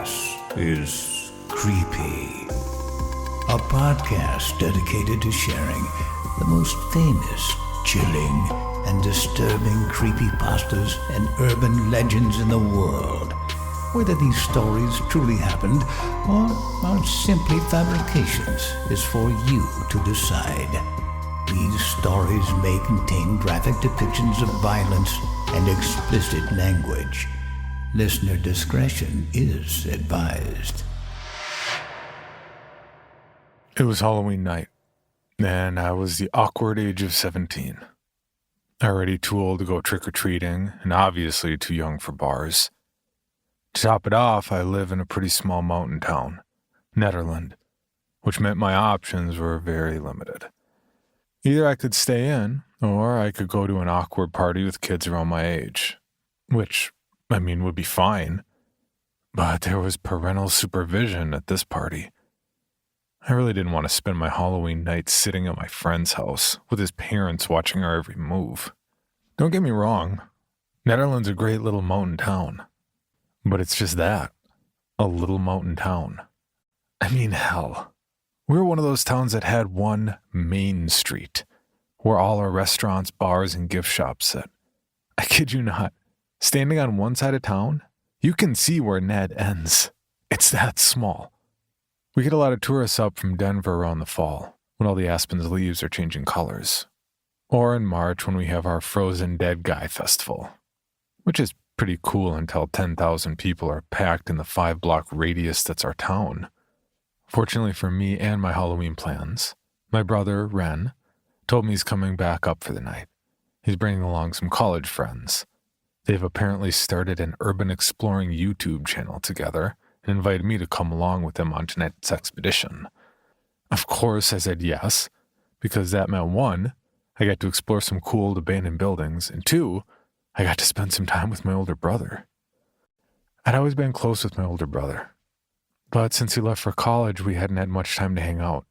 This is Creepy, a podcast dedicated to sharing the most famous, chilling, and disturbing creepypastas and urban legends in the world. Whether these stories truly happened or are simply fabrications is for you to decide. These stories may contain graphic depictions of violence and explicit language. Listener discretion is advised. It was Halloween night, and I was the awkward age of 17. Already too old to go trick-or-treating, and obviously too young for bars. To top it off, I live in a pretty small mountain town, Nederland, which meant my options were very limited. Either I could stay in, or I could go to an awkward party with kids around my age, which, would be fine. But there was parental supervision at this party. I really didn't want to spend my Halloween night sitting at my friend's house with his parents watching our every move. Don't get me wrong, Nederland's a great little mountain town. But it's just that, a little mountain town. Hell, we were one of those towns that had one main street, where all our restaurants, bars, and gift shops sit. I kid you not, standing on one side of town, you can see where Ned ends. It's that small. We get a lot of tourists up from Denver around the fall, when all the aspen's leaves are changing colors. Or in March when we have our Frozen Dead Guy Festival, which is pretty cool until 10,000 people are packed in the 5-block radius that's our town. Fortunately for me and my Halloween plans, my brother, Ren, told me he's coming back up for the night. He's bringing along some college friends. They've apparently started an urban exploring YouTube channel together and invited me to come along with them on tonight's expedition. Of course, I said yes, because that meant 1, I got to explore some cool old abandoned buildings, and 2, I got to spend some time with my older brother. I'd always been close with my older brother, but since he left for college, we hadn't had much time to hang out.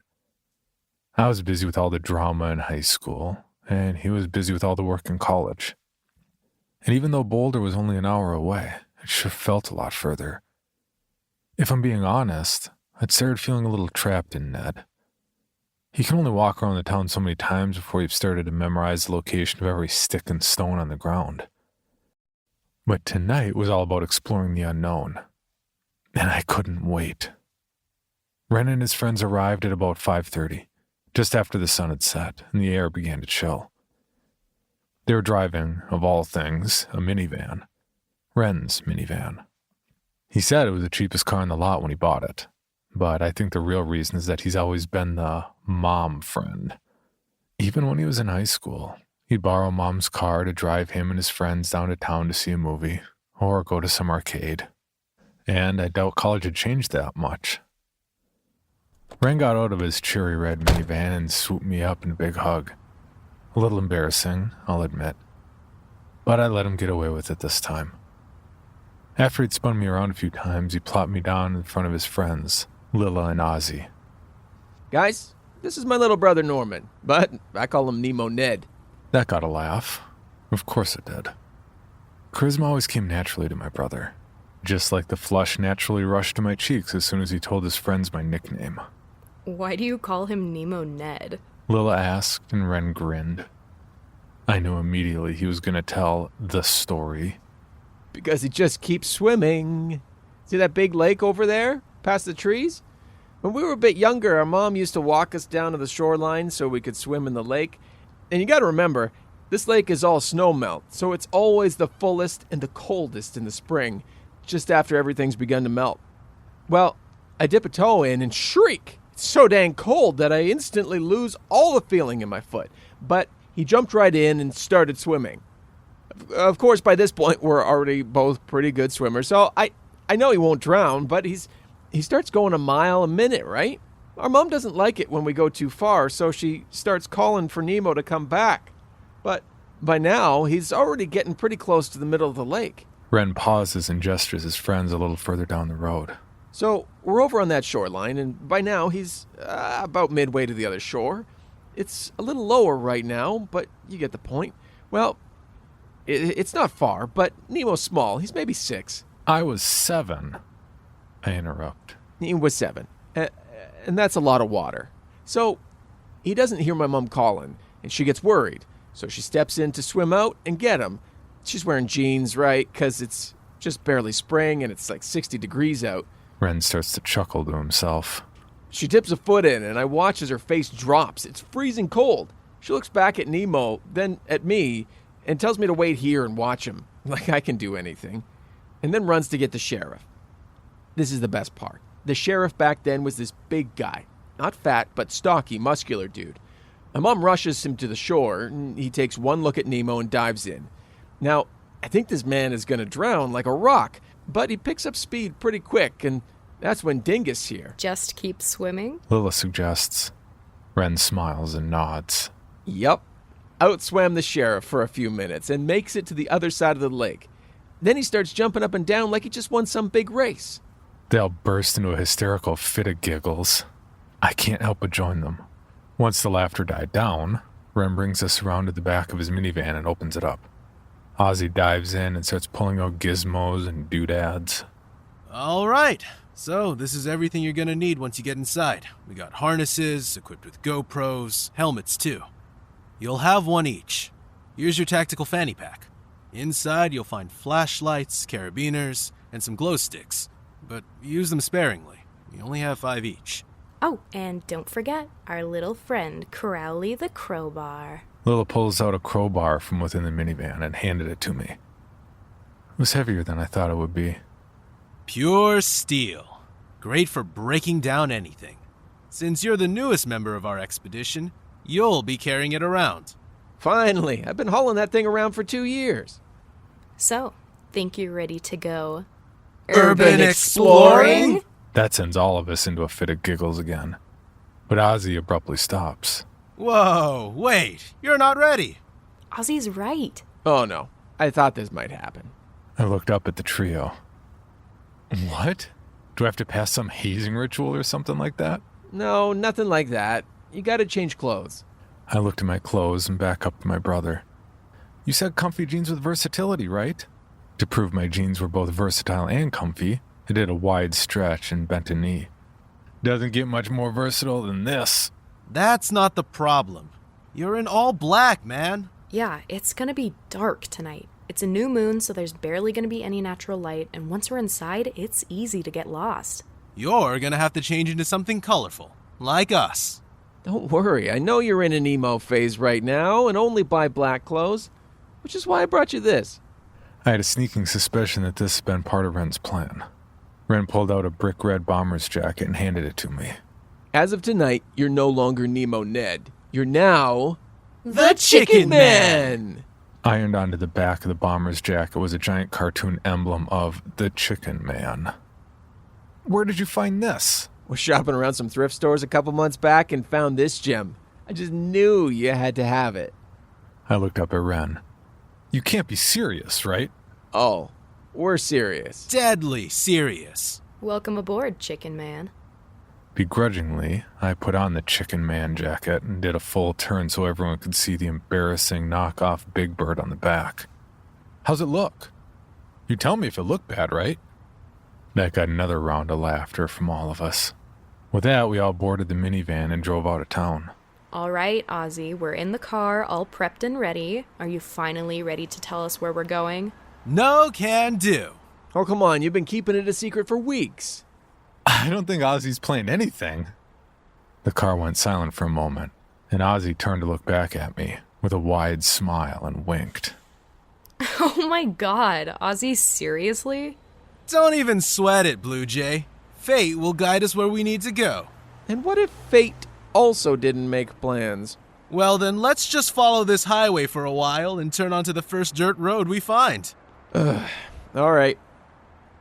I was busy with all the drama in high school, and he was busy with all the work in college. And even though Boulder was only an hour away, it sure felt a lot further. If I'm being honest, I'd started feeling a little trapped in Ned. He can only walk around the town so many times before you've started to memorize the location of every stick and stone on the ground. But tonight was all about exploring the unknown, and I couldn't wait. Ren and his friends arrived at about 5:30, just after the sun had set and the air began to chill. They were driving, of all things, a minivan. Ren's minivan. He said it was the cheapest car in the lot when he bought it, but I think the real reason is that he's always been the mom friend. Even when he was in high school, he'd borrow mom's car to drive him and his friends down to town to see a movie or go to some arcade. And I doubt college had changed that much. Ren got out of his cherry red minivan and swooped me up in a big hug. A little embarrassing, I'll admit, but I let him get away with it this time. After he'd spun me around a few times, he plopped me down in front of his friends, Lila and Ozzy. Guys, this is my little brother Norman, but I call him Nemo Ned. That got a laugh. Of course it did. Charisma always came naturally to my brother, just like the flush naturally rushed to my cheeks as soon as he told his friends my nickname. Why do you call him Nemo Ned? Lila asked, and Ren grinned. I knew immediately he was going to tell the story. Because he just keeps swimming. See that big lake over there, past the trees? When we were a bit younger, our mom used to walk us down to the shoreline so we could swim in the lake. And you gotta remember, this lake is all snowmelt, so it's always the fullest and the coldest in the spring, just after everything's begun to melt. Well, I dip a toe in and shriek. It's so dang cold that I instantly lose all the feeling in my foot. But he jumped right in and started swimming. Of course, by this point, we're already both pretty good swimmers, so I know he won't drown, but he starts going a mile a minute, right? Our mom doesn't like it when we go too far, so she starts calling for Nemo to come back. But by now, he's already getting pretty close to the middle of the lake. Ren pauses and gestures his friends a little further down the road. So we're over on that shoreline, and by now he's about midway to the other shore. It's a little lower right now, but you get the point. Well, it's not far, but Nemo's small. He's maybe 6. I was 7. I interrupt. He was 7. And that's a lot of water. So he doesn't hear my mom calling, and she gets worried. So she steps in to swim out and get him. She's wearing jeans, right? Because it's just barely spring and it's like 60 degrees out. Ren starts to chuckle to himself. She dips a foot in, and I watch as her face drops. It's freezing cold. She looks back at Nemo, then at me, and tells me to wait here and watch him, like I can do anything, and then runs to get the sheriff. This is the best part. The sheriff back then was this big guy. Not fat, but stocky, muscular dude. My mom rushes him to the shore, and he takes one look at Nemo and dives in. Now, I think this man is going to drown like a rock, but he picks up speed pretty quick, and that's when Dingus here. Just keep swimming? Lila suggests. Ren smiles and nods. Yup. Outswam the sheriff for a few minutes and makes it to the other side of the lake. Then he starts jumping up and down like he just won some big race. They all burst into a hysterical fit of giggles. I can't help but join them. Once the laughter died down, Ren brings us around to the back of his minivan and opens it up. Ozzy dives in and starts pulling out gizmos and doodads. All right, so this is everything you're gonna need once you get inside. We got harnesses, equipped with GoPros, helmets too. You'll have one each. Here's your tactical fanny pack. Inside you'll find flashlights, carabiners, and some glow sticks, but use them sparingly. We only have 5 each. Oh, and don't forget our little friend, Crowley the Crowbar. Lila pulls out a crowbar from within the minivan and handed it to me. It was heavier than I thought it would be. Pure steel. Great for breaking down anything. Since you're the newest member of our expedition, you'll be carrying it around. Finally, I've been hauling that thing around for 2 years. So, think you're ready to go Urban exploring? That sends all of us into a fit of giggles again. But Ozzy abruptly stops. Whoa, wait, you're not ready. Ozzy's right. Oh no, I thought this might happen. I looked up at the trio. What? Do I have to pass some hazing ritual or something like that? No, nothing like that. You gotta change clothes. I looked at my clothes and back up to my brother. You said comfy jeans with versatility, right? To prove my jeans were both versatile and comfy, I did a wide stretch and bent a knee. Doesn't get much more versatile than this. That's not the problem. You're in all black, man. Yeah, it's gonna be dark tonight. It's a new moon, so there's barely gonna be any natural light, and once we're inside, it's easy to get lost. You're gonna have to change into something colorful, like us. Don't worry, I know you're in an emo phase right now and only buy black clothes, which is why I brought you this. I had a sneaking suspicion that this had been part of Ren's plan. Ren pulled out a brick red bomber's jacket and handed it to me. As of tonight, you're no longer Nemo Ned. You're now... The Chicken Man! Ironed onto the back of the bomber's jacket was a giant cartoon emblem of the Chicken Man. Where did you find this? Was shopping around some thrift stores a couple months back and found this gem. I just knew you had to have it. I looked up at Ren. You can't be serious, right? Oh, we're serious. Deadly serious. Welcome aboard, Chicken Man. Begrudgingly, I put on the Chicken Man jacket and did a full turn so everyone could see the embarrassing knockoff Big Bird on the back. How's it look? You tell me if it looked bad, right? That got another round of laughter from all of us. With that, we all boarded the minivan and drove out of town. All right, Ozzy, we're in the car, all prepped and ready. Are you finally ready to tell us where we're going? No can do. Oh, come on, you've been keeping it a secret for weeks. I don't think Ozzy's playing anything. The car went silent for a moment, and Ozzy turned to look back at me with a wide smile and winked. Oh my god, Ozzy, seriously? Don't even sweat it, Blue Jay. Fate will guide us where we need to go. And what if fate also didn't make plans? Well, then let's just follow this highway for a while and turn onto the first dirt road we find. All right.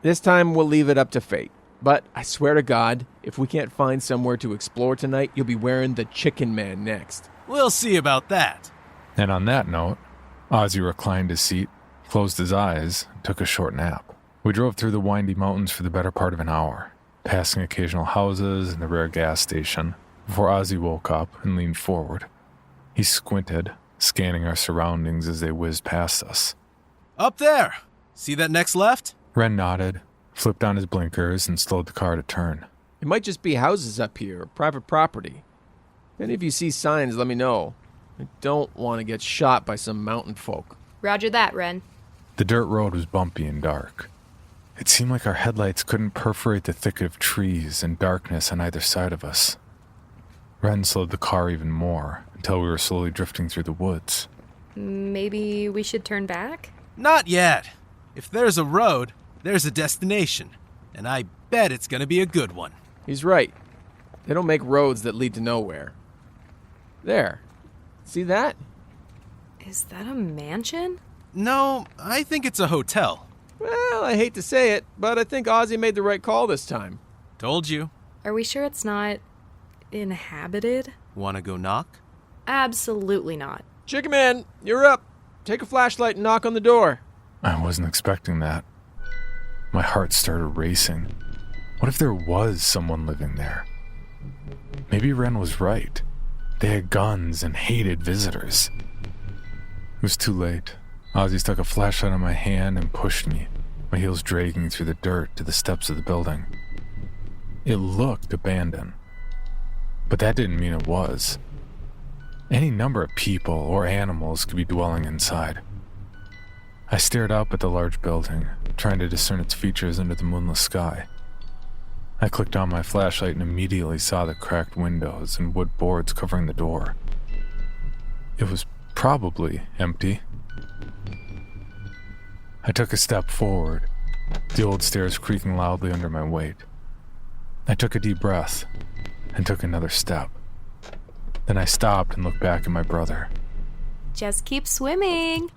This time we'll leave it up to fate. But I swear to God, if we can't find somewhere to explore tonight, you'll be wearing the Chicken Man next. We'll see about that. And on that note, Ozzy reclined his seat, closed his eyes, and took a short nap. We drove through the windy mountains for the better part of an hour, passing occasional houses and the rare gas station, before Ozzy woke up and leaned forward. He squinted, scanning our surroundings as they whizzed past us. Up there. See that next left? Ren nodded, flipped on his blinkers, and slowed the car to turn. It might just be houses up here, or private property. If any of you see signs, let me know. I don't want to get shot by some mountain folk. Roger that, Ren. The dirt road was bumpy and dark. It seemed like our headlights couldn't perforate the thicket of trees and darkness on either side of us. Ren slowed the car even more until we were slowly drifting through the woods. Maybe we should turn back? Not yet. If there's a road, there's a destination. And I bet it's gonna be a good one. He's right. They don't make roads that lead to nowhere. There. See that? Is that a mansion? No, I think it's a hotel. Well, I hate to say it, but I think Ozzy made the right call this time. Told you. Are we sure it's not inhabited? Wanna go knock? Absolutely not. Chicken Man, you're up. Take a flashlight and knock on the door. I wasn't expecting that. My heart started racing. What if there was someone living there? Maybe Ren was right. They had guns and hated visitors. It was too late. Ozzy stuck a flashlight on my hand and pushed me, my heels dragging through the dirt to the steps of the building. It looked abandoned, but that didn't mean it was. Any number of people or animals could be dwelling inside. I stared up at the large building, trying to discern its features under the moonless sky. I clicked on my flashlight and immediately saw the cracked windows and wood boards covering the door. It was probably empty. I took a step forward, the old stairs creaking loudly under my weight. I took a deep breath and took another step. Then I stopped and looked back at my brother. Just keep swimming.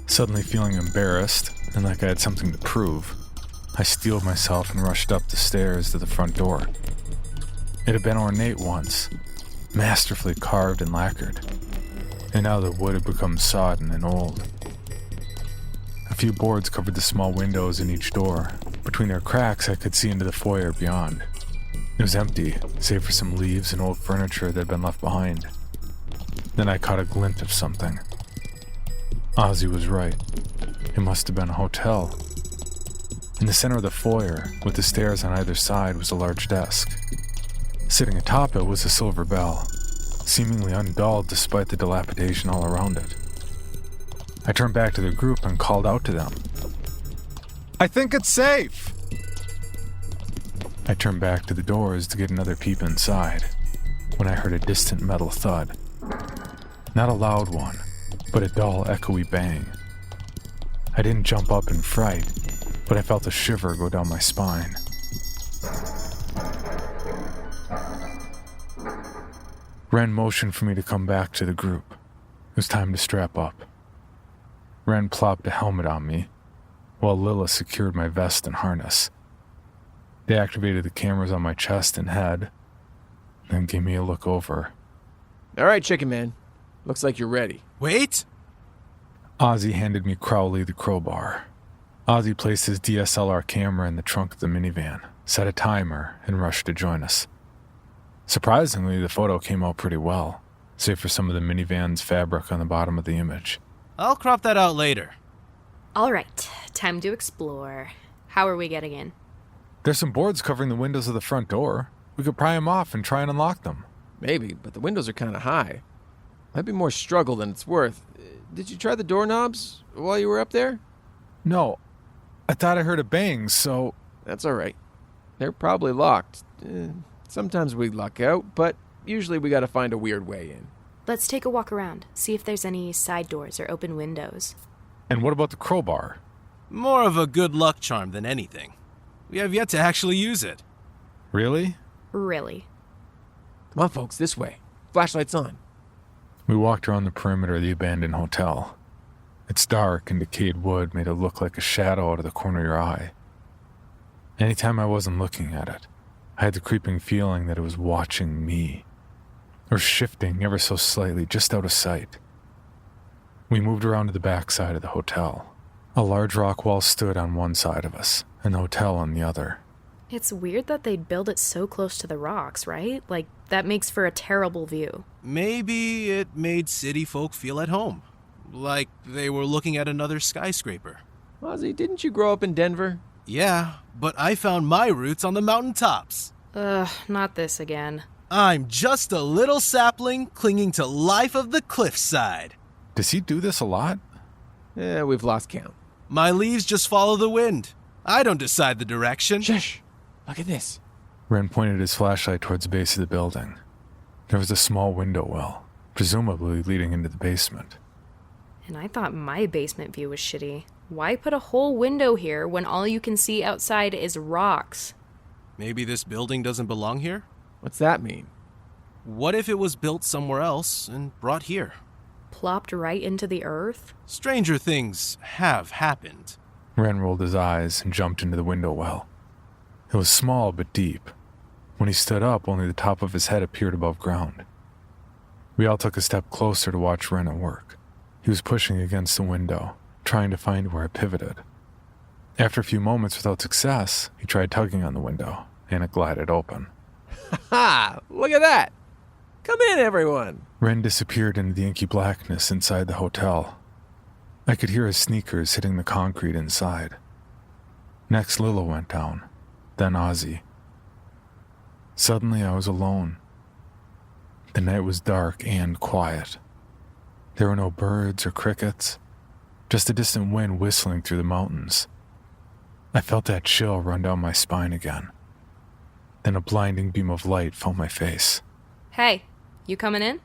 Suddenly feeling embarrassed and like I had something to prove, I steeled myself and rushed up the stairs to the front door. It had been ornate once, masterfully carved and lacquered, and now the wood had become sodden and old. A few boards covered the small windows in each door. Between their cracks, I could see into the foyer beyond. It was empty, save for some leaves and old furniture that had been left behind. Then I caught a glint of something. Ozzy was right. It must have been a hotel. In the center of the foyer, with the stairs on either side, was a large desk. Sitting atop it was a silver bell, seemingly undulled despite the dilapidation all around it. I turned back to the group and called out to them. "I think it's safe!" I turned back to the doors to get another peep inside, when I heard a distant metal thud. Not a loud one, but a dull, echoey bang. I didn't jump up in fright, but I felt a shiver go down my spine. Ren motioned for me to come back to the group. It was time to strap up. Ren plopped a helmet on me, while Lila secured my vest and harness. They activated the cameras on my chest and head, then gave me a look over. All right, Chicken Man. Looks like you're ready. Wait! Ozzy handed me Crowley the crowbar. Ozzy placed his DSLR camera in the trunk of the minivan, set a timer, and rushed to join us. Surprisingly, the photo came out pretty well, save for some of the minivan's fabric on the bottom of the image. I'll crop that out later. All right, time to explore. How are we getting in? There's some boards covering the windows of the front door. We could pry them off and try and unlock them. Maybe, but the windows are kind of high. Might be more struggle than it's worth. Did you try the doorknobs while you were up there? No, I thought I heard a bang, so... That's all right. They're probably locked. Sometimes we luck out, but usually we gotta find a weird way in. Let's take a walk around, see if there's any side doors or open windows. And what about the crowbar? More of a good luck charm than anything. We have yet to actually use it. Really? Really. Come on, folks, this way. Flashlight's on. We walked around the perimeter of the abandoned hotel. Its dark and decayed wood made it look like a shadow out of the corner of your eye. Anytime I wasn't looking at it, I had the creeping feeling that it was watching me, or shifting ever so slightly just out of sight. We moved around to the back side of the hotel. A large rock wall stood on one side of us, and the hotel on the other. It's weird that they'd build it so close to the rocks, right? Like, that makes for a terrible view. Maybe it made city folk feel at home. Like they were looking at another skyscraper. Ozzy, didn't you grow up in Denver? Yeah, but I found my roots on the mountaintops. Ugh, not this again. I'm just a little sapling clinging to life of the cliffside. Does he do this a lot? We've lost count. My leaves just follow the wind. I don't decide the direction. Shush! Look at this. Ren pointed his flashlight towards the base of the building. There was a small window well, presumably leading into the basement. And I thought my basement view was shitty. Why put a whole window here when all you can see outside is rocks? Maybe this building doesn't belong here? What's that mean? What if it was built somewhere else and brought here? Plopped right into the earth? Stranger things have happened. Ren rolled his eyes and jumped into the window well. It was small but deep. When he stood up, only the top of his head appeared above ground. We all took a step closer to watch Ren at work. He was pushing against the window, trying to find where it pivoted. After a few moments without success, he tried tugging on the window, and it glided open. Ha! Look at that! Come in, everyone! Ren disappeared into the inky blackness inside the hotel. I could hear his sneakers hitting the concrete inside. Next, Lila went down, then Ozzy. Suddenly, I was alone. The night was dark and quiet. There were no birds or crickets, just a distant wind whistling through the mountains. I felt that chill run down my spine again. Then a blinding beam of light fell on my face. Hey, you coming in?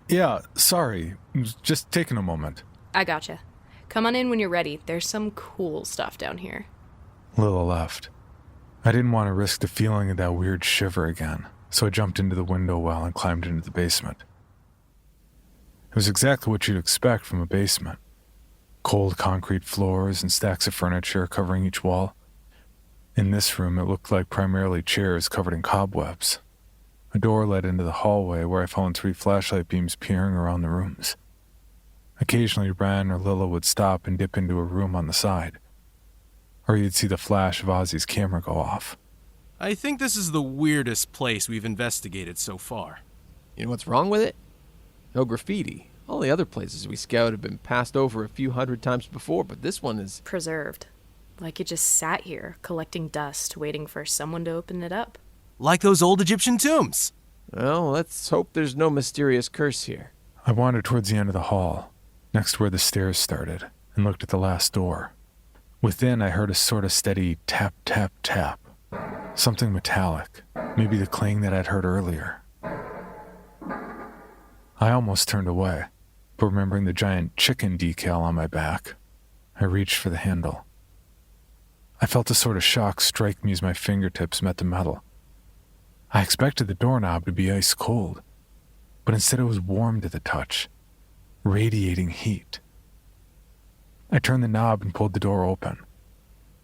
Yeah, sorry. Just taking a moment. I gotcha. Come on in when you're ready. There's some cool stuff down here. Lila left. I didn't want to risk the feeling of that weird shiver again, so I jumped into the window well and climbed into the basement. It was exactly what you'd expect from a basement. Cold concrete floors and stacks of furniture covering each wall. In this room, it looked like primarily chairs covered in cobwebs. A door led into the hallway where I found 3 flashlight beams peering around the rooms. Occasionally, Ren or Lila would stop and dip into a room on the side. Or you'd see the flash of Ozzy's camera go off. I think this is the weirdest place we've investigated so far. You know what's wrong with it? No graffiti. All the other places we scouted have been passed over a few hundred times before, but this one is... Preserved. Like it just sat here, collecting dust, waiting for someone to open it up. Like those old Egyptian tombs. Well, let's hope there's no mysterious curse here. I wandered towards the end of the hall, next to where the stairs started, and looked at the last door. Within, I heard a sort of steady tap, tap, tap. Something metallic, maybe the clang that I'd heard earlier. I almost turned away, but remembering the giant chicken decal on my back, I reached for the handle. I felt a sort of shock strike me as my fingertips met the metal. I expected the doorknob to be ice cold, but instead it was warm to the touch, radiating heat. I turned the knob and pulled the door open.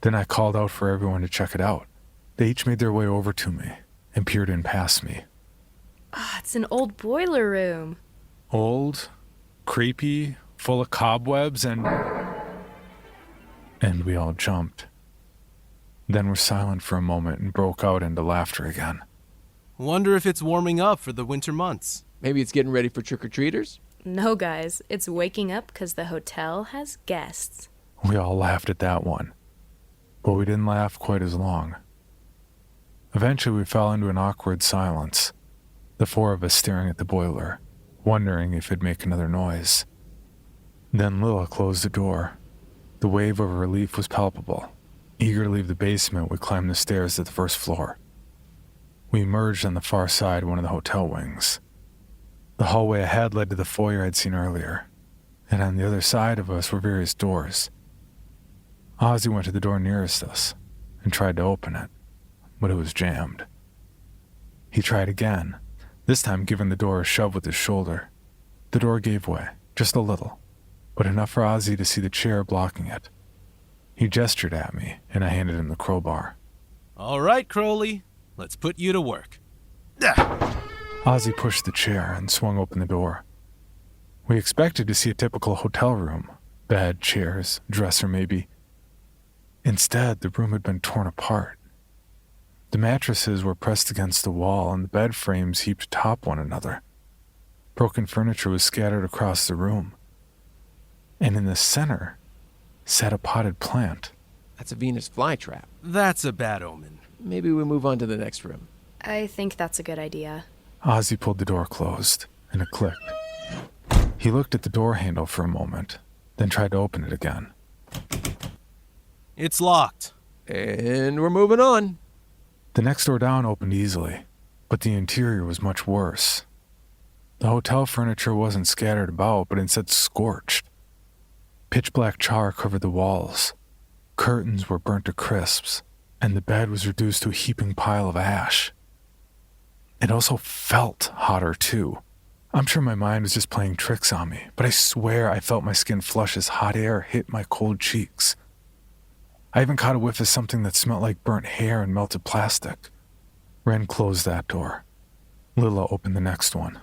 Then I called out for everyone to check it out. They each made their way over to me and peered in past me. Ah, it's an old boiler room. Old, creepy, full of cobwebs, and we all jumped. Then were silent for a moment and broke out into laughter again. Wonder if it's warming up for the winter months. Maybe it's getting ready for trick-or-treaters? No, guys, it's waking up because the hotel has guests. We all laughed at that one, but we didn't laugh quite as long. Eventually, we fell into an awkward silence, the 4 of us staring at the boiler, wondering if it'd make another noise. Then Lila closed the door. The wave of relief was palpable. Eager to leave the basement, we climbed the stairs to the first floor. We emerged on the far side of one of the hotel wings. The hallway ahead led to the foyer I'd seen earlier, and on the other side of us were various doors. Ozzy went to the door nearest us and tried to open it, but it was jammed. He tried again, this time giving the door a shove with his shoulder. The door gave way, just a little, but enough for Ozzy to see the chair blocking it. He gestured at me, and I handed him the crowbar. All right, Crowley. Let's put you to work. Ozzy pushed the chair and swung open the door. We expected to see a typical hotel room. Bed, chairs, dresser maybe. Instead, the room had been torn apart. The mattresses were pressed against the wall and the bed frames heaped atop one another. Broken furniture was scattered across the room. And in the center sat a potted plant. That's a Venus flytrap. That's a bad omen. Maybe we move on to the next room. I think that's a good idea. Ozzy pulled the door closed, and it clicked. He looked at the door handle for a moment, then tried to open it again. It's locked. And we're moving on. The next door down opened easily, but the interior was much worse. The hotel furniture wasn't scattered about, but instead scorched. Pitch black char covered the walls. Curtains were burnt to crisps, and the bed was reduced to a heaping pile of ash. It also felt hotter, too. I'm sure my mind was just playing tricks on me, but I swear I felt my skin flush as hot air hit my cold cheeks. I even caught a whiff of something that smelled like burnt hair and melted plastic. Ren closed that door. Lila opened the next one.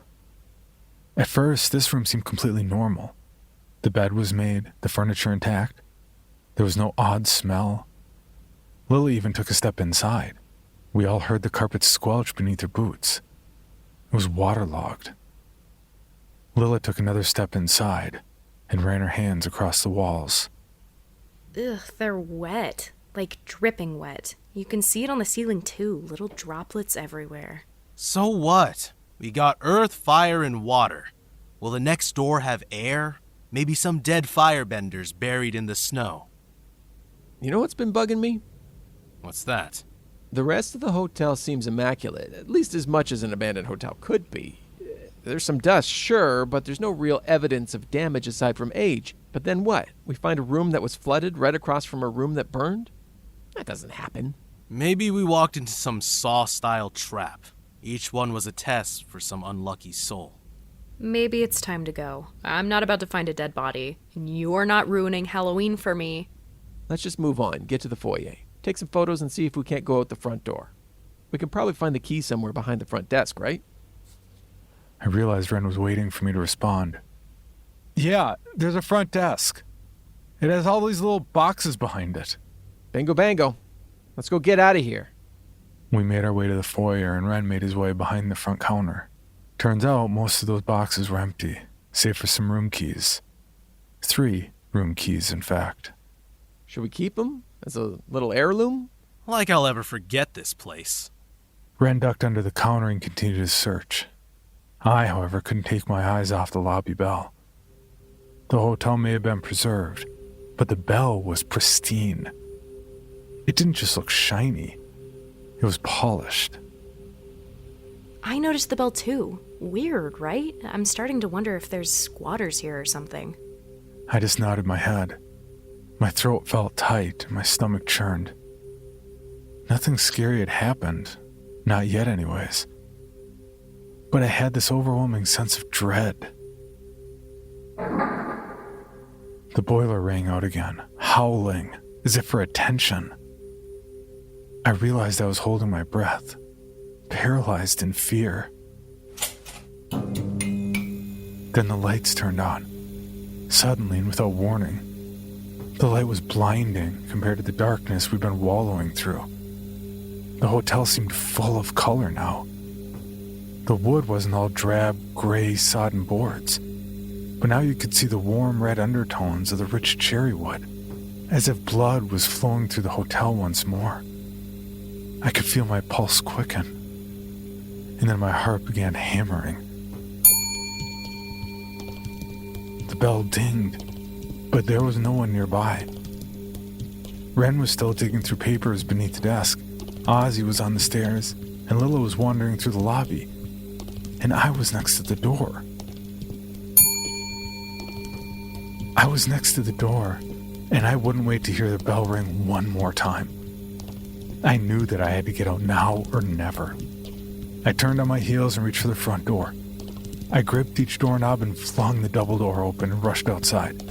At first, this room seemed completely normal. The bed was made, the furniture intact. There was no odd smell. Lila even took a step inside. We all heard the carpet squelch beneath her boots. It was waterlogged. Lila took another step inside and ran her hands across the walls. Ugh, they're wet. Like dripping wet. You can see it on the ceiling too, little droplets everywhere. So what? We got earth, fire, and water. Will the next door have air? Maybe some dead firebenders buried in the snow. You know what's been bugging me? What's that? The rest of the hotel seems immaculate, at least as much as an abandoned hotel could be. There's some dust, sure, but there's no real evidence of damage aside from age. But then what? We find a room that was flooded right across from a room that burned? That doesn't happen. Maybe we walked into some Saw-style trap. Each one was a test for some unlucky soul. Maybe it's time to go. I'm not about to find a dead body, and you're not ruining Halloween for me. Let's just move on, get to the foyer. Take some photos and see if we can't go out the front door. We can probably find the key somewhere behind the front desk, right? I realized Ren was waiting for me to respond. Yeah, there's a front desk. It has all these little boxes behind it. Bingo bango. Let's go get out of here. We made our way to the foyer, and Ren made his way behind the front counter. Turns out most of those boxes were empty, save for some room keys. 3 room keys, in fact. Should we keep them as a little heirloom? Like I'll ever forget this place. Ren ducked under the counter and continued his search. I, however, couldn't take my eyes off the lobby bell. The hotel may have been preserved, but the bell was pristine. It didn't just look shiny. It was polished. I noticed the bell too. Weird, right? I'm starting to wonder if there's squatters here or something. I just nodded my head. My throat felt tight and my stomach churned. Nothing scary had happened. Not yet, anyways. But I had this overwhelming sense of dread. The boiler rang out again, howling, as if for attention. I realized I was holding my breath, paralyzed in fear. Then the lights turned on, suddenly and without warning. The light was blinding compared to the darkness we'd been wallowing through. The hotel seemed full of color now. The wood wasn't all drab, gray, sodden boards, but now you could see the warm red undertones of the rich cherry wood, as if blood was flowing through the hotel once more. I could feel my pulse quicken, and then my heart began hammering. The bell dinged, but there was no one nearby. Ren was still digging through papers beneath the desk. Ozzy was on the stairs, and Lila was wandering through the lobby. And I was next to the door. I was next to the door, and I wouldn't wait to hear the bell ring one more time. I knew that I had to get out now or never. I turned on my heels and reached for the front door. I gripped each doorknob and flung the double door open and rushed outside.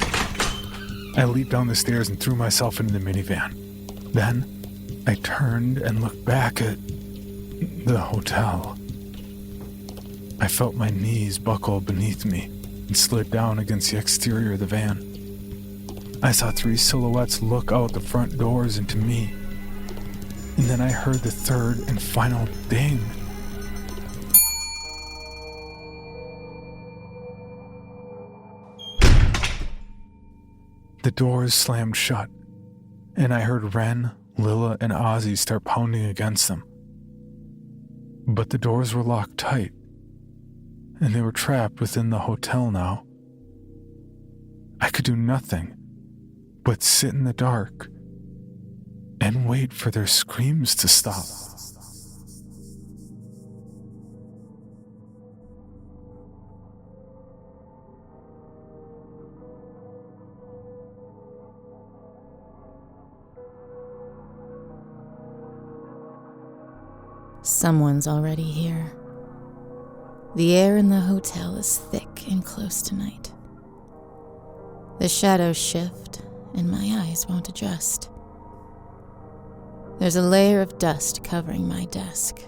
I leaped down the stairs and threw myself into the minivan. Then, I turned and looked back at the hotel. I felt my knees buckle beneath me and slid down against the exterior of the van. I saw 3 silhouettes look out the front doors into me. And then I heard the third and final ding. The doors slammed shut, and I heard Ren, Lila, and Ozzy start pounding against them. But the doors were locked tight, and they were trapped within the hotel now. I could do nothing but sit in the dark and wait for their screams to stop. Someone's already here. The air in the hotel is thick and close tonight. The shadows shift, and my eyes won't adjust. There's a layer of dust covering my desk,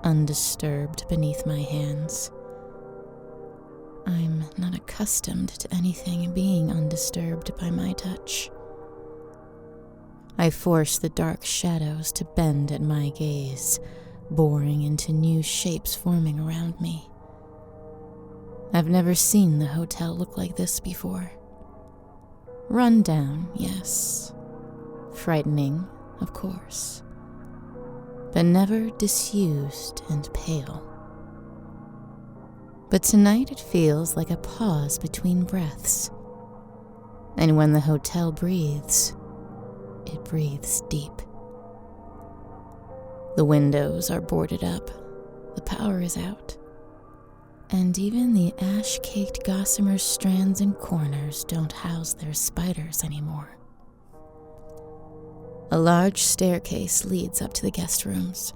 undisturbed beneath my hands. I'm not accustomed to anything being undisturbed by my touch. I force the dark shadows to bend at my gaze, boring into new shapes forming around me. I've never seen the hotel look like this before. Run down, yes. Frightening, of course. But never disused and pale. But tonight it feels like a pause between breaths. And when the hotel breathes, it breathes deep. The windows are boarded up, the power is out, and even the ash-caked gossamer strands and corners don't house their spiders anymore. A large staircase leads up to the guest rooms,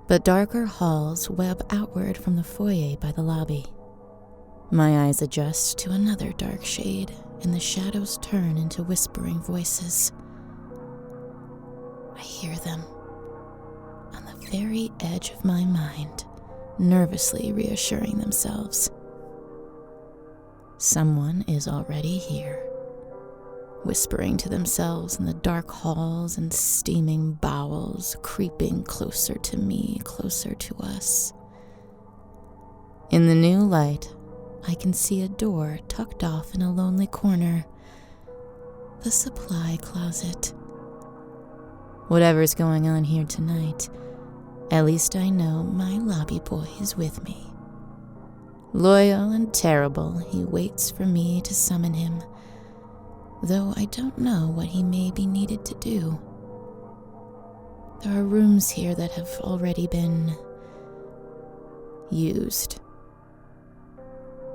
but darker halls web outward from the foyer by the lobby. My eyes adjust to another dark shade, and the shadows turn into whispering voices. I hear them. On the very edge of my mind, nervously reassuring themselves. Someone is already here, whispering to themselves in the dark halls and steaming bowels, creeping closer to me, closer to us. In the new light, I can see a door tucked off in a lonely corner. The supply closet. Whatever's going on here tonight, at least I know my lobby boy is with me. Loyal and terrible, he waits for me to summon him, though I don't know what he may be needed to do. There are rooms here that have already been used.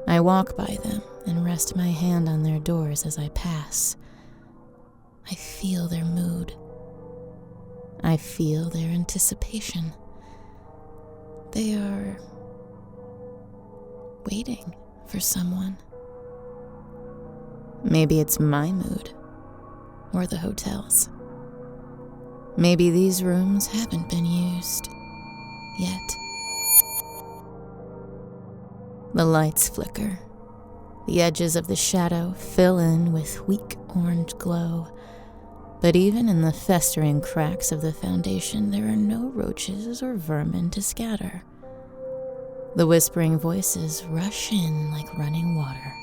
I walk by them and rest my hand on their doors as I pass. I feel their mood. I feel their anticipation. They are waiting for someone. Maybe it's my mood, or the hotel's. Maybe these rooms haven't been used yet. The lights flicker. The edges of the shadow fill in with weak orange glow. But even in the festering cracks of the foundation, there are no roaches or vermin to scatter. The whispering voices rush in like running water.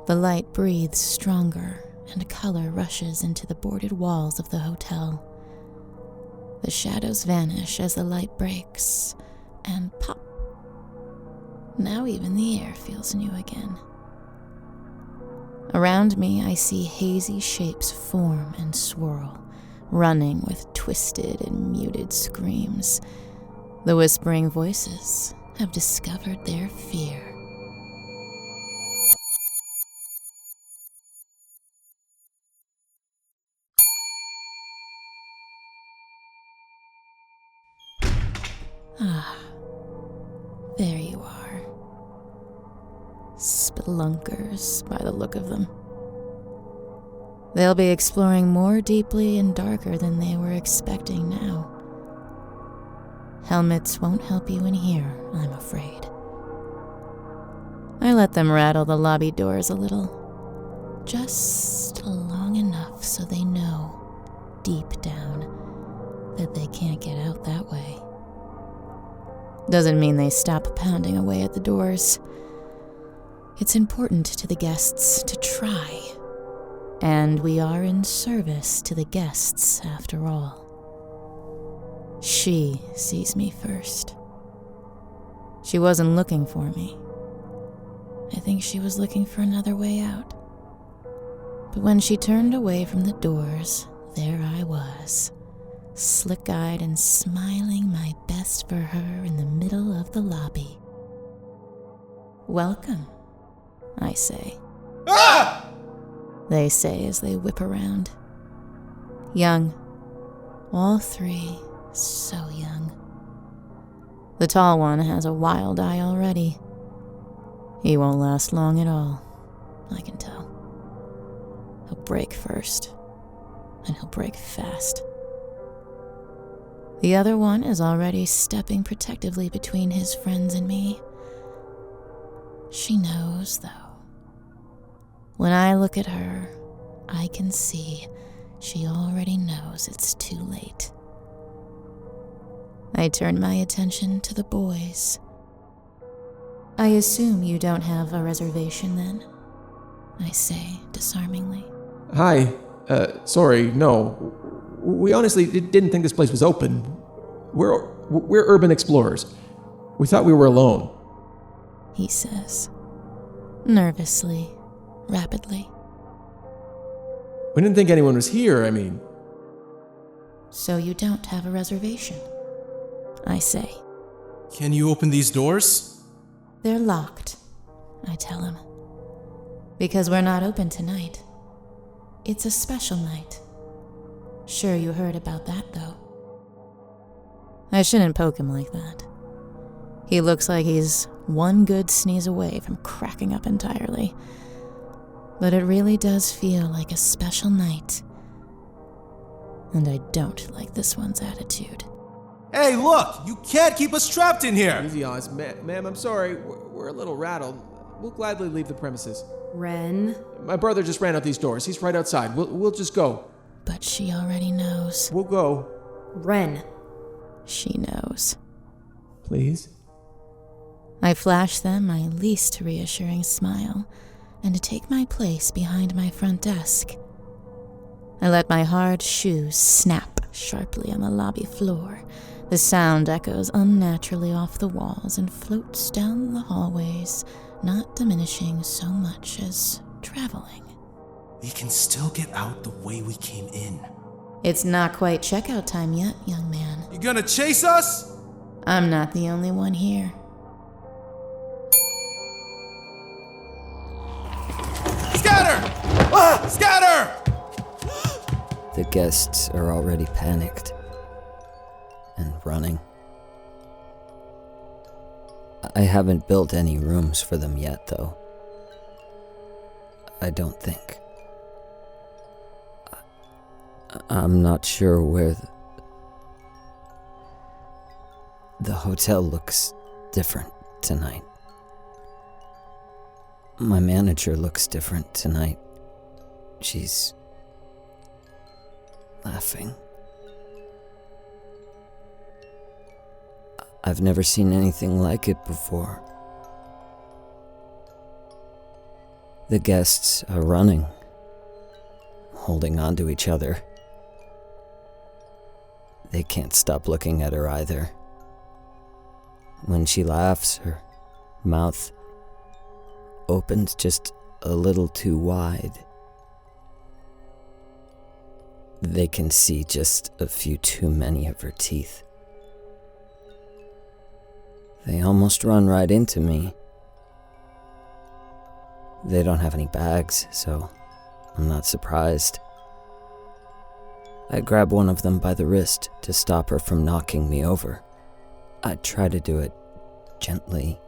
The light breathes stronger, and color rushes into the boarded walls of the hotel. The shadows vanish as the light breaks, and pop. Now even the air feels new again. Around me, I see hazy shapes form and swirl, running with twisted and muted screams. The whispering voices have discovered their fear. Ah, there you are. Spelunkers, by the look of them. They'll be exploring more deeply and darker than they were expecting now. Helmets won't help you in here, I'm afraid. I let them rattle the lobby doors a little, just long enough so they know, deep down, that they can't get out that way. Doesn't mean they stop pounding away at the doors. It's important to the guests to try. And we are in service to the guests, after all. She sees me first. She wasn't looking for me. I think she was looking for another way out. But when she turned away from the doors, there I was, slick-eyed and smiling my best for her in the middle of the lobby. "Welcome," I say. Ah! They say as they whip around. Young. All three, so young. The tall one has a wild eye already. He won't last long at all, I can tell. He'll break first, and he'll break fast. The other one is already stepping protectively between his friends and me. She knows, though. When I look at her, I can see she already knows it's too late. I turn my attention to the boys. "I assume you don't have a reservation, then?" I say, disarmingly. Hi. Sorry, no. We honestly didn't think this place was open. We're urban explorers. We thought we were alone. He says, nervously, rapidly. We didn't think anyone was here, I mean. "So you don't have a reservation?" I say. Can you open these doors? "They're locked," I tell him. "Because we're not open tonight. It's a special night. Sure you heard about that, though." I shouldn't poke him like that. He looks like he's one good sneeze away from cracking up entirely. But it really does feel like a special night. And I don't like this one's attitude. Hey, look! You can't keep us trapped in here! Easy on us. Ma'am, I'm sorry. We're a little rattled. We'll gladly leave the premises. Ren. My brother just ran out these doors. He's right outside. We'll just go. But she already knows. We'll go. Ren. She knows. Please? I flash them my least reassuring smile and take my place behind my front desk. I let my hard shoes snap sharply on the lobby floor. The sound echoes unnaturally off the walls and floats down the hallways, not diminishing so much as traveling. We can still get out the way we came in. It's not quite checkout time yet, young man. You gonna chase us? I'm not the only one here. Scatter! Ah! Scatter! The guests are already panicked and running. I haven't built any rooms for them yet, though. I don't think. I'm not sure where the hotel looks different tonight. My manager looks different tonight. She's laughing. I've never seen anything like it before. The guests are running, holding on to each other. They can't stop looking at her either. When she laughs, her mouth opens just a little too wide. They can see just a few too many of her teeth. They almost run right into me. They don't have any bags, so I'm not surprised. I grab one of them by the wrist to stop her from knocking me over. I try to do it gently.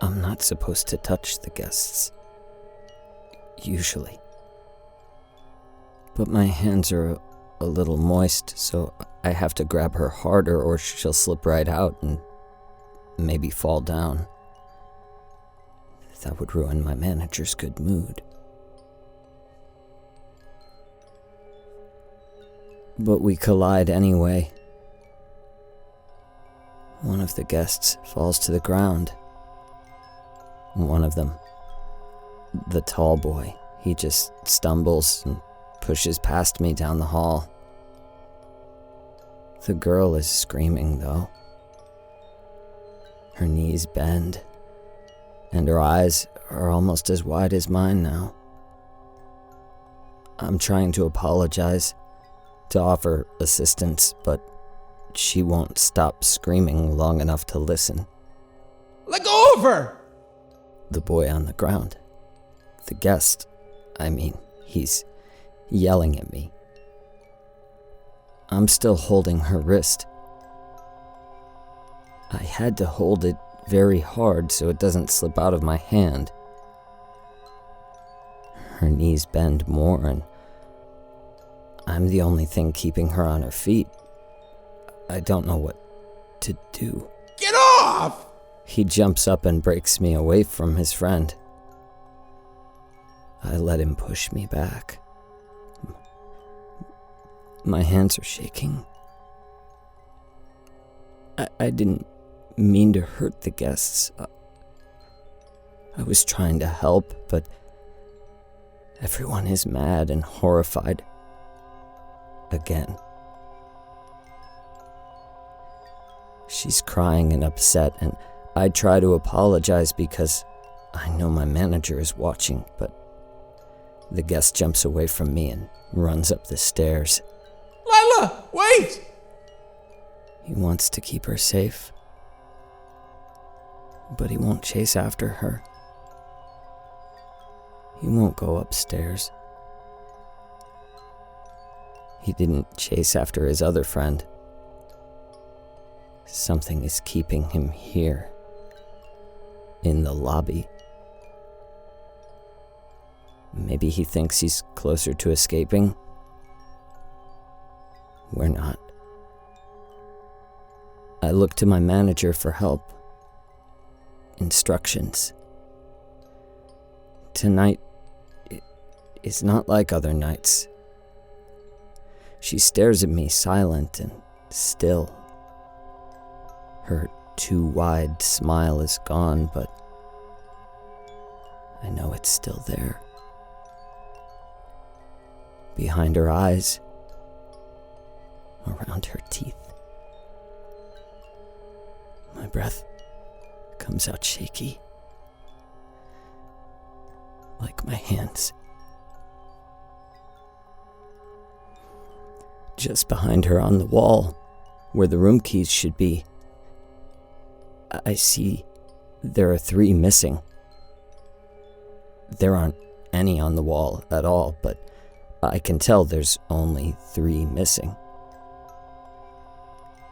I'm not supposed to touch the guests, usually. But my hands are a little moist, so I have to grab her harder or she'll slip right out and maybe fall down. That would ruin my manager's good mood. But we collide anyway. One of the guests falls to the ground. One of them, the tall boy, He just stumbles and pushes past me down the hall. The girl is screaming, though. Her knees bend, and her eyes are almost as wide as mine now. I'm trying to apologize, to offer assistance, but she won't stop screaming long enough to listen. Let go of her! The boy on the ground, the guest, he's yelling at me. I'm still holding her wrist. I had to hold it very hard so it doesn't slip out of my hand. Her knees bend more, and I'm the only thing keeping her on her feet. I don't know what to do. Get off! He jumps up and breaks me away from his friend. I let him push me back. My hands are shaking. I didn't mean to hurt the guests. I was trying to help, but everyone is mad and horrified. Again. She's crying and upset, and I try to apologize because I know my manager is watching, but the guest jumps away from me and runs up the stairs. Lila, wait! He wants to keep her safe, but he won't chase after her. He won't go upstairs. He didn't chase after his other friend. Something is keeping him here, in the lobby. Maybe he thinks he's closer to escaping. We're not. I look to my manager for help. Instructions. Tonight is not like other nights. She stares at me, silent and still. Her too wide smile is gone, but I know it's still there. Behind her eyes, around her teeth. My breath comes out shaky, like my hands. Just behind her on the wall, where the room keys should be, I see there are 3 missing. There aren't any on the wall at all, but I can tell there's only 3 missing.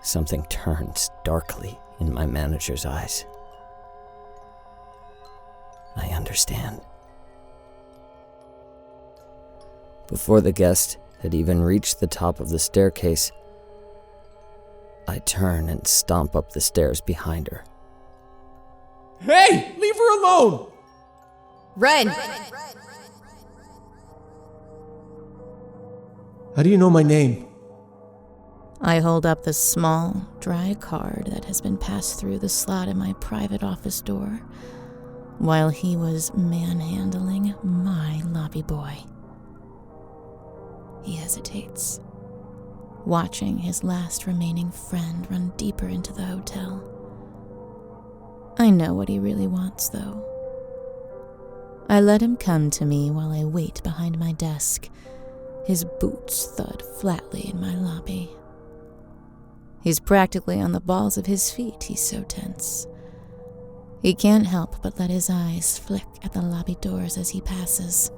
Something turns darkly in my manager's eyes. I understand. Before the guest had even reached the top of the staircase, I turn and stomp up the stairs behind her. Hey, leave her alone! Run! How do you know my name? I hold up the small, dry card that has been passed through the slot in my private office door while he was manhandling my lobby boy. He hesitates, watching his last remaining friend run deeper into the hotel. I know what he really wants, though. I let him come to me while I wait behind my desk. His boots thud flatly in my lobby. He's practically on the balls of his feet, he's so tense. He can't help but let his eyes flick at the lobby doors as he passes.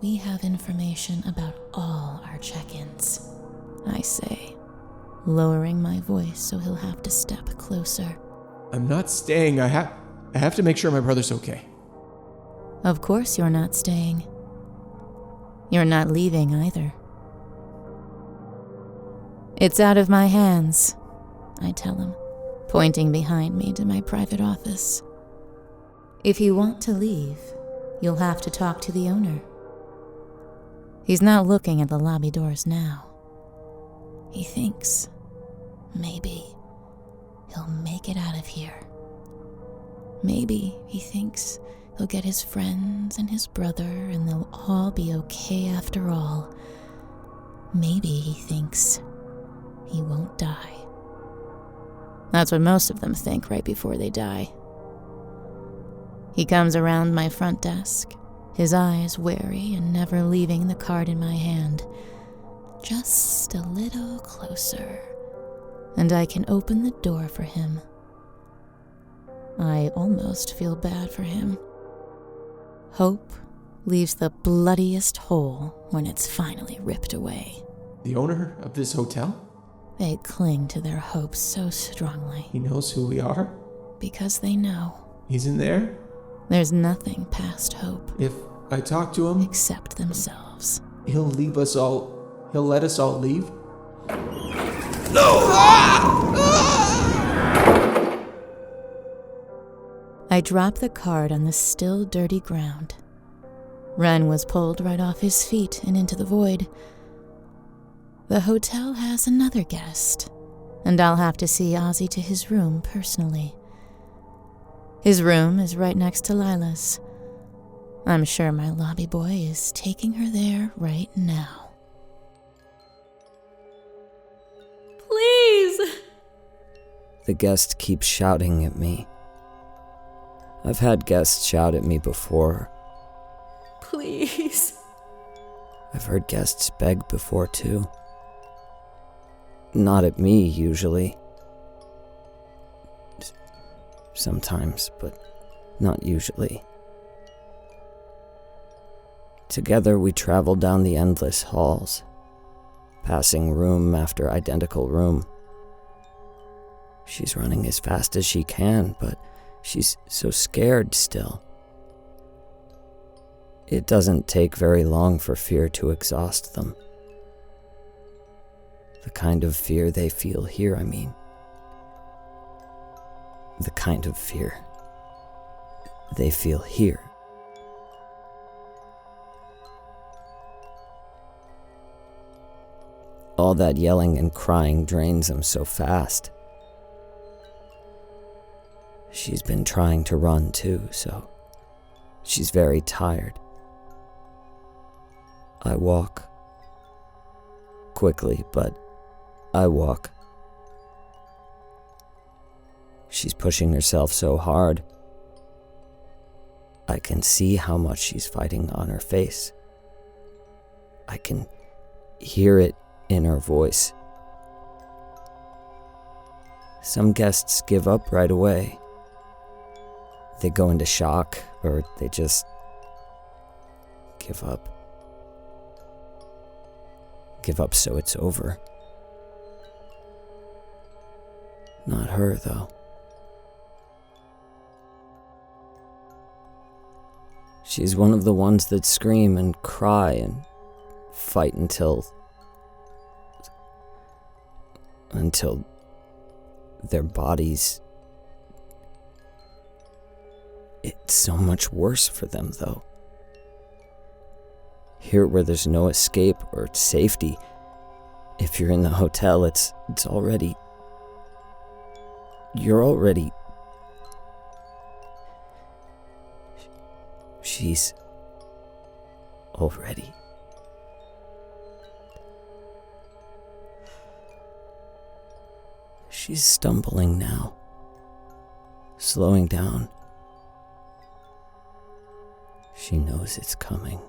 We have information about all our check-ins, I say, lowering my voice so he'll have to step closer. I'm not staying. I have to make sure my brother's okay. Of course you're not staying. You're not leaving either. It's out of my hands, I tell him, pointing behind me to my private office. If you want to leave, you'll have to talk to the owner. He's not looking at the lobby doors now. He thinks, maybe, he'll make it out of here. Maybe he thinks He'll get his friends and his brother, and they'll all be okay after all. Maybe he thinks he won't die. That's what most of them think right before they die. He comes around my front desk, his eyes wary and never leaving the card in my hand. Just a little closer, and I can open the door for him. I almost feel bad for him. Hope leaves the bloodiest hole when it's finally ripped away. The owner of this hotel? They cling to their hopes so strongly. He knows who we are? Because they know. He's in there? There's nothing past hope. If I talk to him, except themselves. He'll let us all leave? No! I drop the card on the still dirty ground. Ren was pulled right off his feet and into the void. The hotel has another guest, and I'll have to see Ozzy to his room personally. His room is right next to Lila's. I'm sure my lobby boy is taking her there right now. Please! The guest keeps shouting at me. I've had guests shout at me before. Please. I've heard guests beg before too. Not at me, usually. Sometimes, but not usually. Together we travel down the endless halls, passing room after identical room. She's running as fast as she can, but she's so scared still. It doesn't take very long for fear to exhaust them. The kind of fear they feel here, I mean. The kind of fear they feel here. All that yelling and crying drains them so fast. She's been trying to run too, so she's very tired. I walk. Quickly, but I walk. She's pushing herself so hard. I can see how much she's fighting on her face. I can hear it in her voice. Some guests give up right away. They go into shock, or they just give up. Give up so it's over. Not her, though. She's one of the ones that scream and cry and fight until their bodies... It's so much worse for them, though. Here where there's no escape or safety, if you're in the hotel, it's already... You're already... She's already... She's stumbling now, slowing down. She knows it's coming.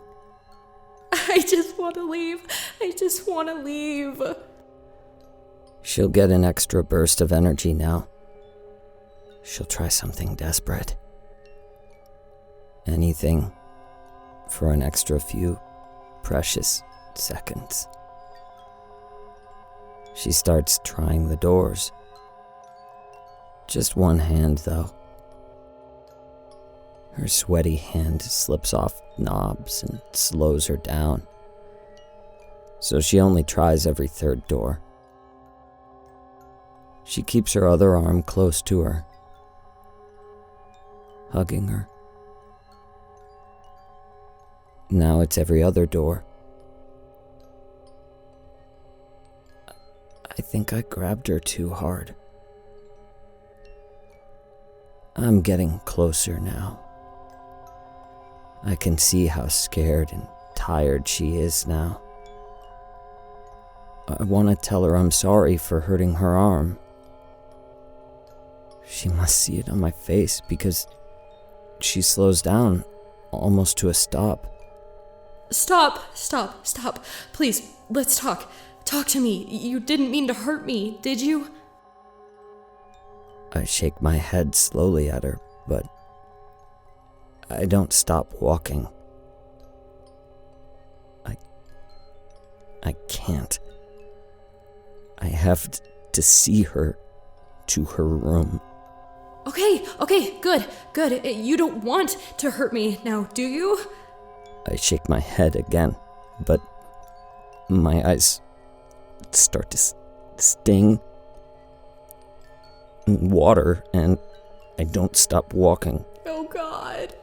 I just want to leave. I just want to leave. She'll get an extra burst of energy now. She'll try something desperate. Anything for an extra few precious seconds. She starts trying the doors. Just one hand, though. Her sweaty hand slips off knobs and slows her down. So she only tries every third door. She keeps her other arm close to her, hugging her. Now it's every other door. I think I grabbed her too hard. I'm getting closer now. I can see how scared and tired she is now. I want to tell her I'm sorry for hurting her arm. She must see it on my face because she slows down almost to a stop. Stop. Please, let's talk. Talk to me. You didn't mean to hurt me, did you? I shake my head slowly at her, but I don't stop walking. I can't. I have to see her to her room. Okay, good. You don't want to hurt me now, do you? I shake my head again, but my eyes start to sting and water, and I don't stop walking. Oh, God.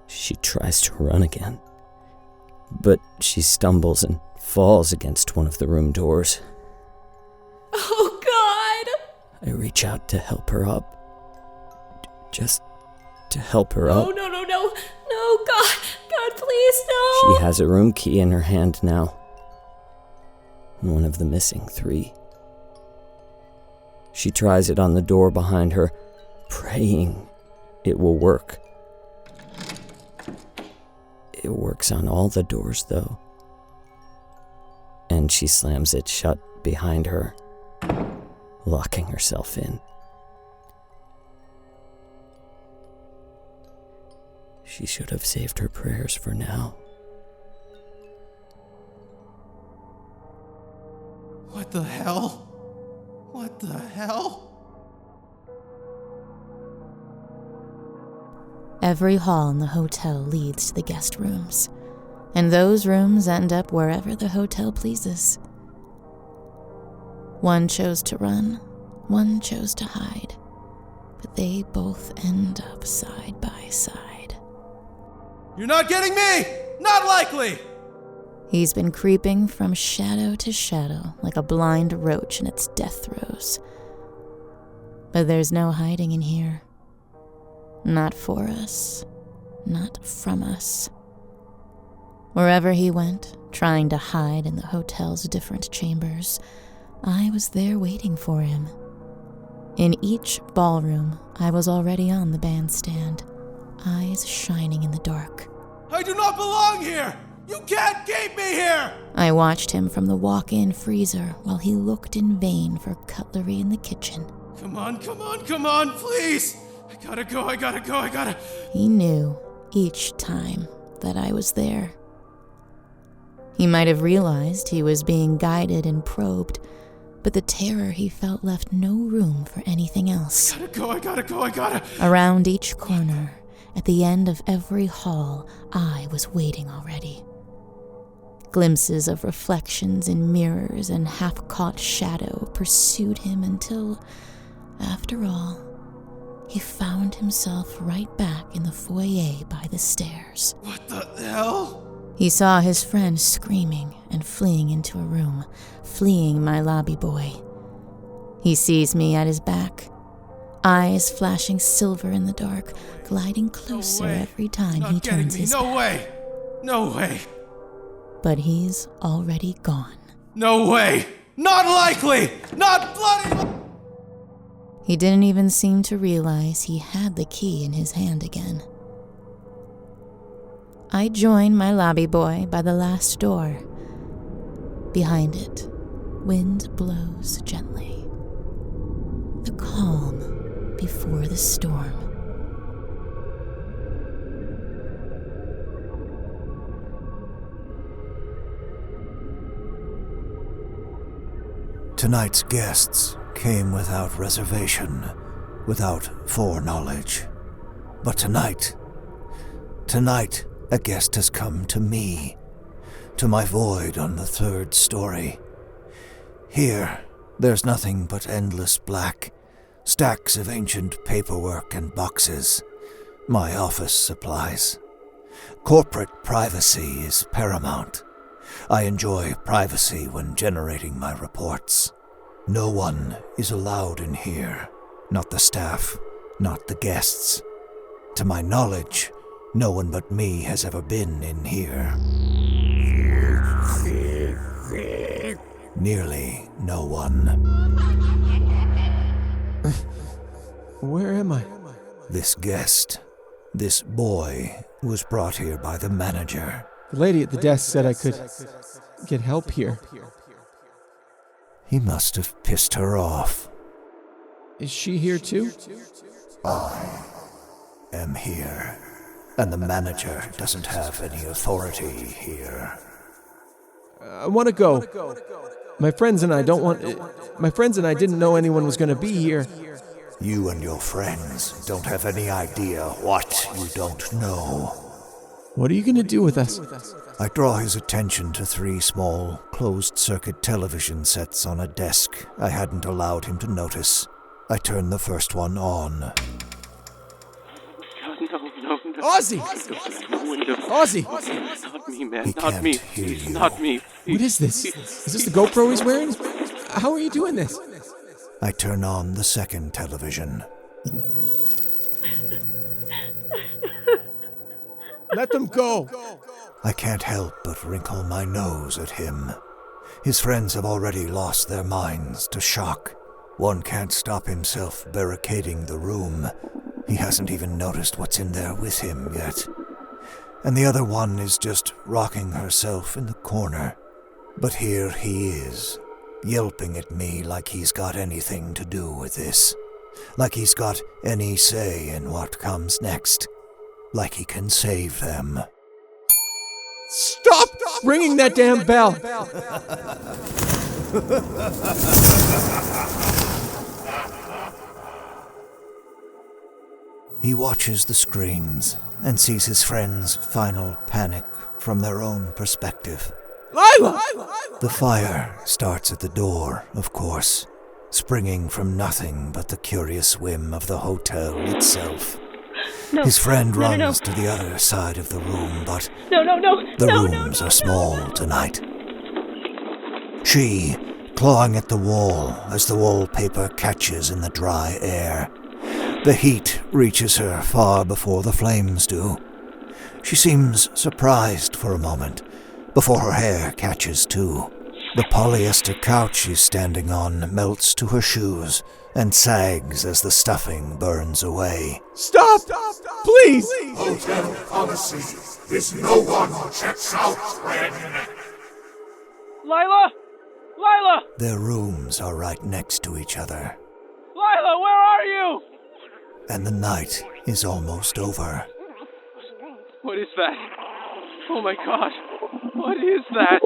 She tries to run again, but she stumbles and falls against one of the room doors. Oh, God! I reach out to help her up. Just to help her up. No, God, please, no! She has a room key in her hand now. One of the missing 3. She tries it on the door behind her, praying it will work. It works on all the doors, though. And she slams it shut behind her, locking herself in. She should have saved her prayers for now. What the hell? What the hell? Every hall in the hotel leads to the guest rooms, and those rooms end up wherever the hotel pleases. One chose to run, one chose to hide, but they both end up side by side. You're not getting me! Not likely! He's been creeping from shadow to shadow like a blind roach in its death throes. But there's no hiding in here. Not for us, not from us. Wherever he went, trying to hide in the hotel's different chambers, I was there waiting for him. In each ballroom, I was already on the bandstand, eyes shining in the dark. I do not belong here! You can't keep me here! I watched him from the walk-in freezer while he looked in vain for cutlery in the kitchen. Come on, please! I gotta... He knew each time that I was there. He might have realized he was being guided and probed, but the terror he felt left no room for anything else. I gotta... Around each corner, at the end of every hall, I was waiting already. Glimpses of reflections in mirrors and half-caught shadow pursued him until, after all, he found himself right back in the foyer by the stairs. What the hell? He saw his friend screaming and fleeing into a room, fleeing my lobby boy. He sees me at his back, eyes flashing silver in the dark, gliding closer every time he turns his back. No way! But he's already gone. No way! Not likely! Not bloody... He didn't even seem to realize he had the key in his hand again. I joined my lobby boy by the last door. Behind it, wind blows gently. The calm before the storm. Tonight's guests came without reservation, without foreknowledge. But tonight, a guest has come to me, to my void on the 3rd story. Here, there's nothing but endless black, stacks of ancient paperwork and boxes, my office supplies. Corporate privacy is paramount. I enjoy privacy when generating my reports. No one is allowed in here. Not the staff, not the guests. To my knowledge, No one but me has ever been in here. Nearly no one. Where am I? This guest, this boy, was brought here by the manager. The lady at the desk said I could get help here. He must have pissed her off. Is she here too? I am here, and the manager doesn't have any authority here. I want to go. My friends and I didn't know anyone was going to be here. You and your friends don't have any idea what you don't know. What are you going to do with us? I draw his attention to 3 small, closed-circuit television sets on a desk I hadn't allowed him to notice. I turn the first one on. No. Ozzy! Ozzy! Not me, man. He Not can't me. hear Please, you. not me. What is this? Is this the GoPro he's wearing? How are you doing this? I turn on the second television. Let them go! I can't help but wrinkle my nose at him. His friends have already lost their minds to shock. One can't stop himself barricading the room. He hasn't even noticed what's in there with him yet. And the other one is just rocking herself in the corner. But here he is, yelping at me like he's got anything to do with this. Like he's got any say in what comes next. Like he can save them. Stop ringing that damn bell! He watches the screens and sees his friends' final panic from their own perspective. Lila! The fire starts at the door, of course, springing from nothing but the curious whim of the hotel itself. No. His friend No. runs to the other side of the room, but No. the rooms are small tonight. She, clawing at the wall as the wallpaper catches in the dry air. The heat reaches her far before the flames do. She seems surprised for a moment, before her hair catches too. The polyester couch she's standing on melts to her shoes and sags as the stuffing burns away. Stop! Please! Hotel policy is no one checks out when... Lila! Their rooms are right next to each other, Lila, where are you? and the night is almost over. What is that? Oh my god. What is that?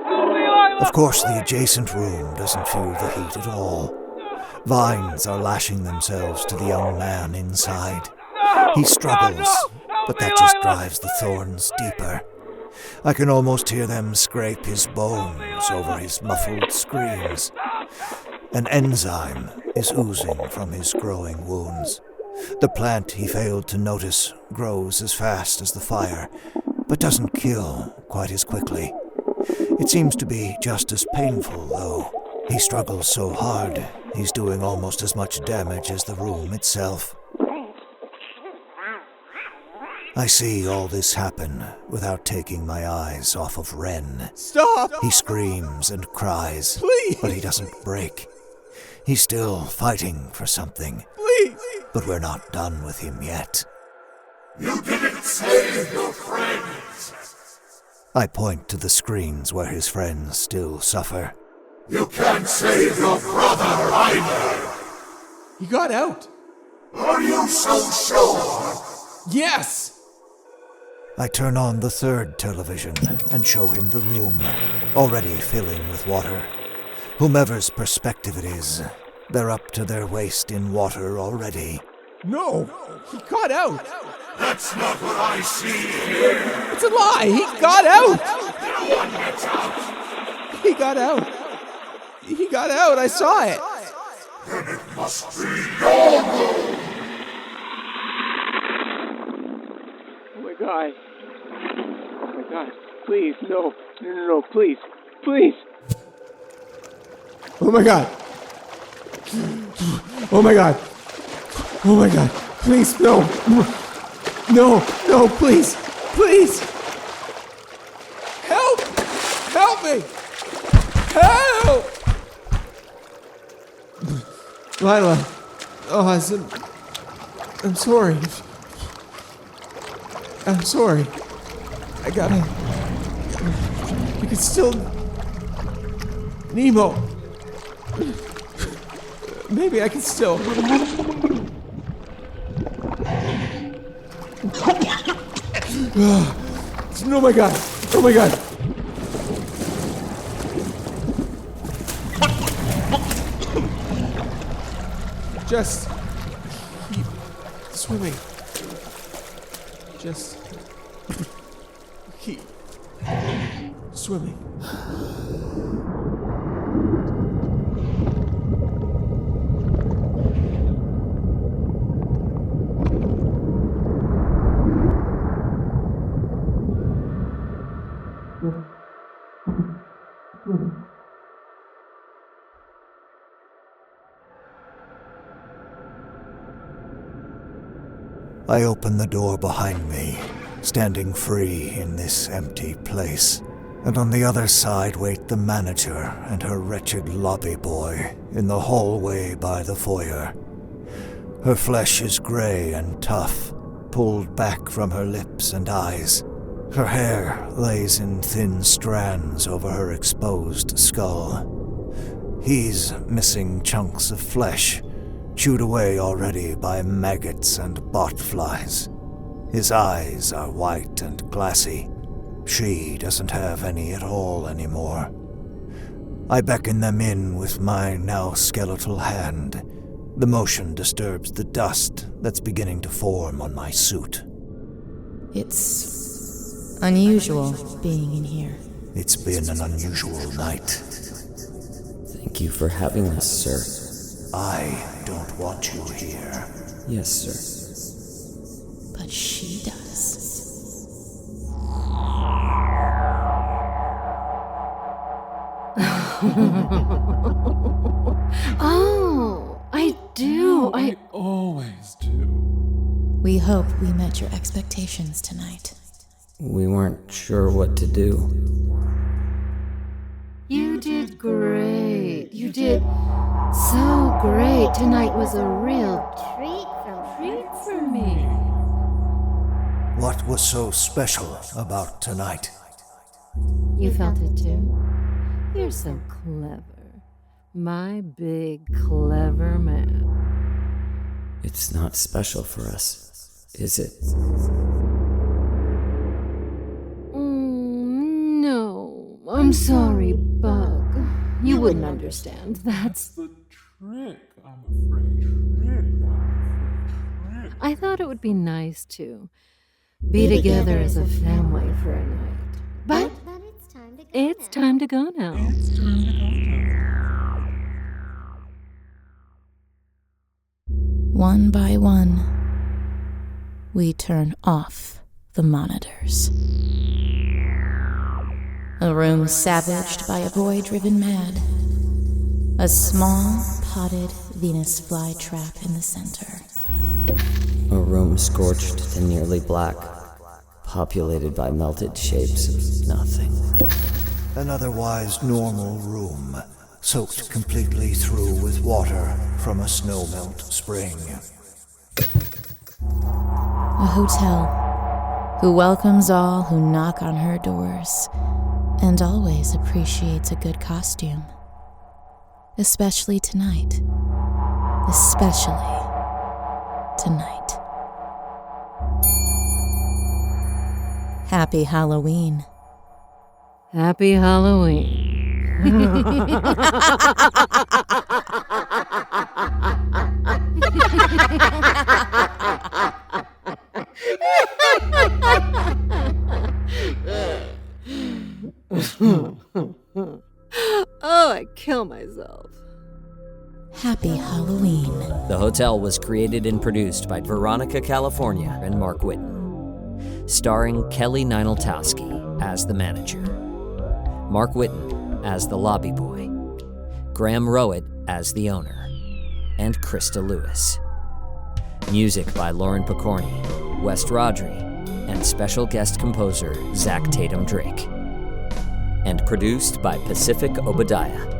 No, Lila! Of course, the adjacent room doesn't feel the heat at all. Vines are lashing themselves to the young man inside. He struggles, but that just drives the thorns deeper. I can almost hear them scrape his bones over his muffled screams. An enzyme is oozing from his growing wounds. The plant he failed to notice grows as fast as the fire, but doesn't kill quite as quickly. It seems to be just as painful, though. He struggles so hard, he's doing almost as much damage as the room itself. I see all this happen without taking my eyes off of Ren. Stop! He screams and cries, Please! but he doesn't break. He's still fighting for something, Please! but we're not done with him yet. You didn't save your friends! I point to the screens where his friends still suffer. You can't save your brother either! He got out! Are you so sure? Yes! I turn on the third television and show him the room, already filling with water. Whomever's perspective it is, they're up to their waist in water already. No! He got out! That's not what I see here! It's a lie! He got out! No one gets out! He got out! He got out! I saw it! Then it must be your room! Oh my god. Oh my god. Please, no, please. Oh my god! Oh my god! Oh my God. Please, no. No, no, please. Please. Help! Help me! Help! Lila. Oh, I'm sorry. I'm sorry. I gotta... You can still... Nemo. Maybe I can still... Oh my God. Oh my God. Just keep swimming. Just keep swimming. I open the door behind me, standing free in this empty place. And on the other side wait the manager and her wretched lobby boy in the hallway by the foyer. Her flesh is gray and tough, pulled back from her lips and eyes. Her hair lays in thin strands over her exposed skull. He's missing chunks of flesh, chewed away already by maggots and botflies. His eyes are white and glassy. She doesn't have any at all anymore. I beckon them in with my now skeletal hand. The motion disturbs the dust that's beginning to form on my suit. It's unusual being in here. It's been an unusual night. Thank you for having us, sir. I don't want you here. Yes, sir. But she does. Oh, I do. I always do. We hope we met your expectations tonight. We weren't sure what to do. You did great. You did so great. Tonight was a real treat for me. What was so special about tonight? You felt it too? You're so clever. My big, clever man. It's not special for us, is it? No. I'm sorry, Bug. You wouldn't understand. That's the trick, I'm afraid. I thought it would be nice to be together as a family for a night. But it's time to go now. One by one, we turn off the monitors. A room savaged by a boy driven mad. A small, potted Venus flytrap in the center. A room scorched to nearly black, populated by melted shapes of nothing. An otherwise normal room, soaked completely through with water from a snowmelt spring. A hotel who welcomes all who knock on her doors and always appreciates a good costume. Especially tonight. Especially tonight. Happy Halloween. Happy Halloween. Oh, I kill myself. Happy Halloween. The hotel was created and produced by Veronica, California, and Mark Whitten. Starring Kelly Nienaltowski as the manager, Mark Whitten as the lobby boy, Graham Rowat as the owner, and Christa Lewis. Music by Lauren Picorni, West Rodri, and special guest composer Zach Tatom-Drake. And produced by Pacific Obadiah.